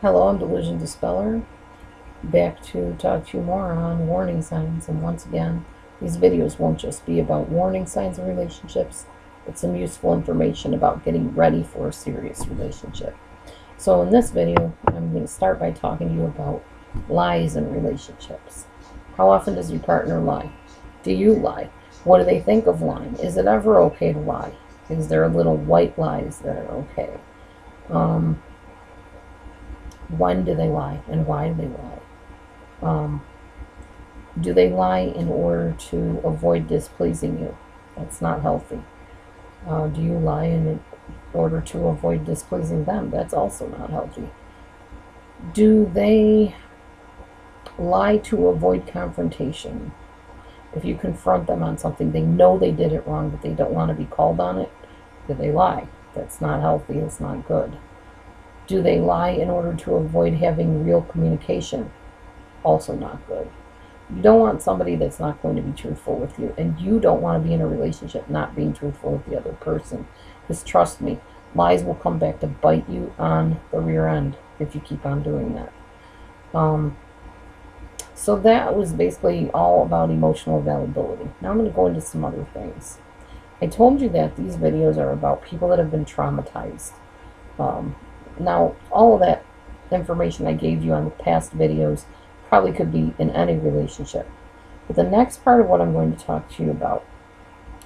Hello, I'm Delusion Dispeller, back to talk to you more on warning signs. And once again, these videos won't just be about warning signs in relationships, but some useful information about getting ready for a serious relationship. So in this video, I'm going to start by talking to you about lies in relationships. How often does your partner lie? Do you lie? What do they think of lying? Is it ever okay to lie? Is there little white lies that are okay? When do they lie and why do they lie? Do they lie in order to avoid displeasing you? That's not healthy. Do you lie in order to avoid displeasing them? That's also not healthy. Do they lie to avoid confrontation? If you confront them on something, they know they did it wrong, but they don't want to be called on it, do they lie? That's not healthy. It's not good. Do they lie in order to avoid having real communication? Also not good. You don't want somebody that's not going to be truthful with you, and you don't want to be in a relationship not being truthful with the other person. Because trust me, lies will come back to bite you on the rear end if you keep on doing that. So that was basically all about emotional availability. Now I'm going to go into some other things. I told you that these videos are about people that have been traumatized. Now, all of that information I gave you on the past videos probably could be in any relationship. But the next part of what I'm going to talk to you about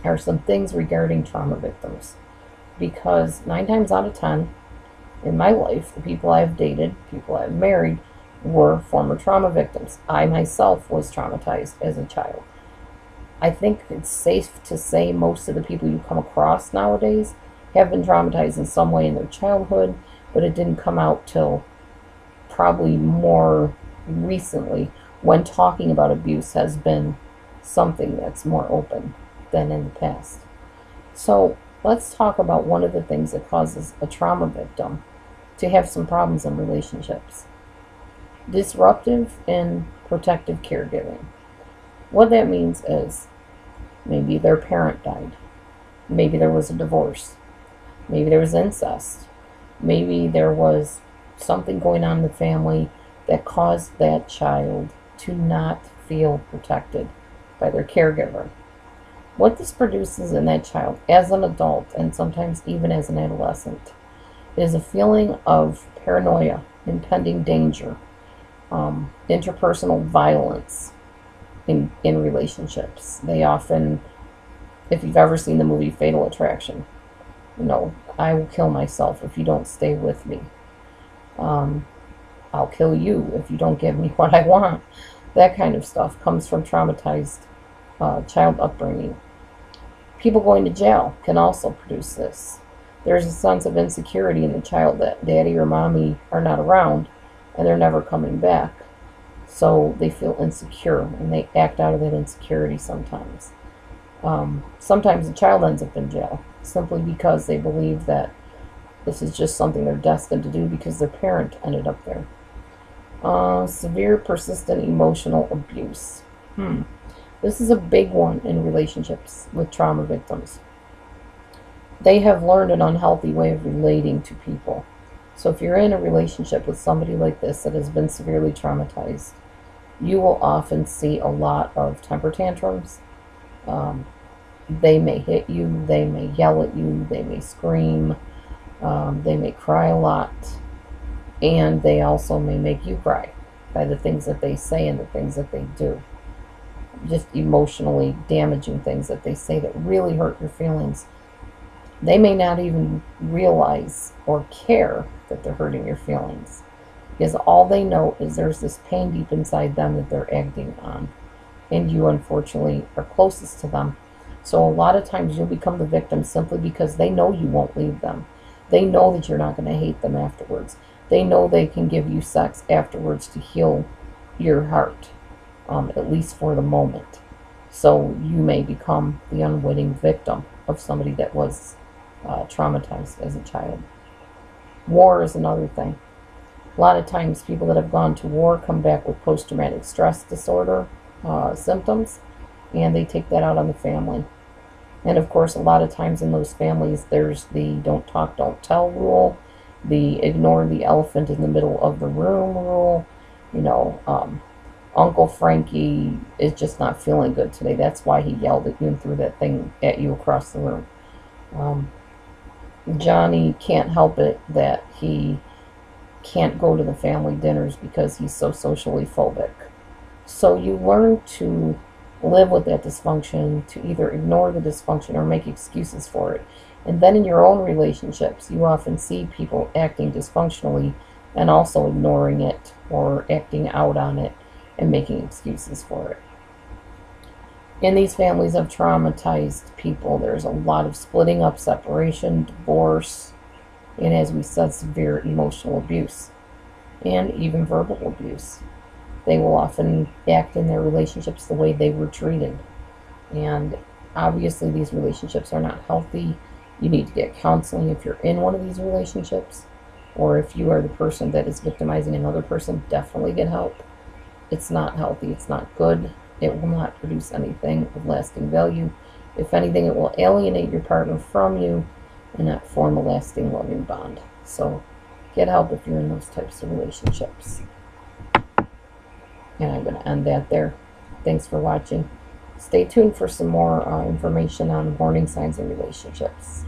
are some things regarding trauma victims. Because 9 times out of 10 in my life, the people I've dated, people I've married, were former trauma victims. I myself was traumatized as a child. I think it's safe to say most of the people you come across nowadays have been traumatized in some way in their childhood, but it didn't come out till probably more recently, when talking about abuse has been something that's more open than in the past. So let's talk about one of the things that causes a trauma victim to have some problems in relationships. Disruptive and protective caregiving. What that means is maybe their parent died, maybe there was a divorce, maybe there was incest, maybe there was something going on in the family that caused that child to not feel protected by their caregiver. What this produces in that child as an adult, and sometimes even as an adolescent, is a feeling of paranoia, impending danger, interpersonal violence in relationships. They often, if you've ever seen the movie Fatal Attraction, I will kill myself if you don't stay with me. I'll kill you if you don't give me what I want. That kind of stuff comes from traumatized child upbringing. People going to jail can also produce this. There's a sense of insecurity in the child that daddy or mommy are not around and they're never coming back. So they feel insecure and they act out of that insecurity sometimes. Sometimes the child ends up in jail simply because they believe that this is just something they're destined to do because their parent ended up there. Severe, persistent emotional abuse. This is a big one in relationships with trauma victims. They have learned an unhealthy way of relating to people. So if you're in a relationship with somebody like this that has been severely traumatized, you will often see a lot of temper tantrums. They may hit you, they may yell at you, they may scream, they may cry a lot, and they also may make you cry by the things that they say and the things that they do. Just emotionally damaging things that they say that really hurt your feelings. They may not even realize or care that they're hurting your feelings, because all they know is there's this pain deep inside them that they're acting on, and you unfortunately are closest to them. So a lot of times you'll become the victim simply because they know you won't leave them. They know that you're not going to hate them afterwards. They know they can give you sex afterwards to heal your heart, at least for the moment. So you may become the unwitting victim of somebody that was traumatized as a child. War is another thing. A lot of times people that have gone to war come back with post-traumatic stress disorder symptoms, and they take that out on the family. And of course, a lot of times in those families, there's the don't talk, don't tell rule. the ignore the elephant in the middle of the room rule. You know, Uncle Frankie is just not feeling good today. That's why he yelled at you and threw that thing at you across the room. Um, Johnny can't help it that he can't go to the family dinners because he's so socially phobic. So you learn to live with that dysfunction, to either ignore the dysfunction or make excuses for it. And then in your own relationships, you often see people acting dysfunctionally and also ignoring it or acting out on it and making excuses for it. In these families of traumatized people, there's a lot of splitting up, separation, divorce, and as we said, severe emotional abuse and even verbal abuse. They will often act in their relationships the way they were treated. And obviously, these relationships are not healthy. You need to get counseling if you're in one of these relationships, or if you are the person that is victimizing another person, definitely get help. It's not healthy, it's not good, it will not produce anything of lasting value. If anything, it will alienate your partner from you and not form a lasting loving bond. So get help if you're in those types of relationships. And I'm going to end that there. Thanks for watching. Stay tuned for some more information on warning signs in relationships.